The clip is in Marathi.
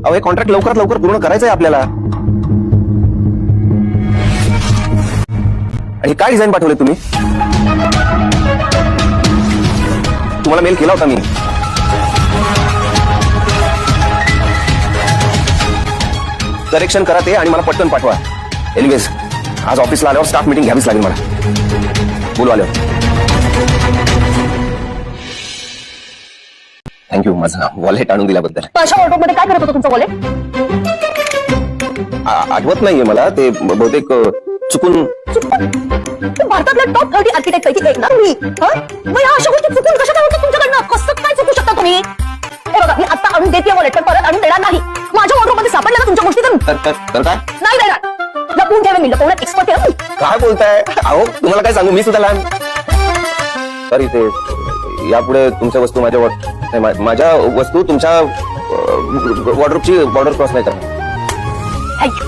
अहो हे कॉन्ट्रॅक्ट लवकरात लवकर पूर्ण करायचंय आपल्याला. आणि काय डिझाईन पाठवले तुम्ही? तुम्हाला मेल केला होता मी. करेक्शन करा ते आणि मला पटकन पाठवा. एनिवेज आज ऑफिसला आल्यावर स्टाफ मीटिंग घ्यावीच लागेल मला. बोलू आल्यावर. थँक्यू माझं वॉलेट आणून दिल्याबद्दल. अशा वॉर्डरोबमध्ये काय करत होतं तुमचं वॉलेट? आठवत नाहीये मला ते बहुतेक चुकून. भारतातल्या टॉप 30 आर्किटेक्ट पैकी एक ना तुम्ही. मग या अशा गोष्टी चुकून कशा काय होतात तुमच्याकडनं? कसं काय चुकू शकता तुम्ही? हे बघा मी आता आणून देते वॉलेट पण परत आणून देणार नाही. माझ्या वॉर्डरोबमध्ये सापडल्या ना तुमच्या गोष्टी तर काय नाही देणार. लपून ठेवे मी लपवण्यात एक्सपर्ट आहे. काय बोलताय? अहो तुम्हाला काय सांगू, मी सुद्धा लहान. सॉरी ते यापुढे तुमच्या वस्तू माझ्या वस्तू तुमच्या वॉर्डरोबची बॉर्डर क्रॉस नाही करणार. थँक्यू.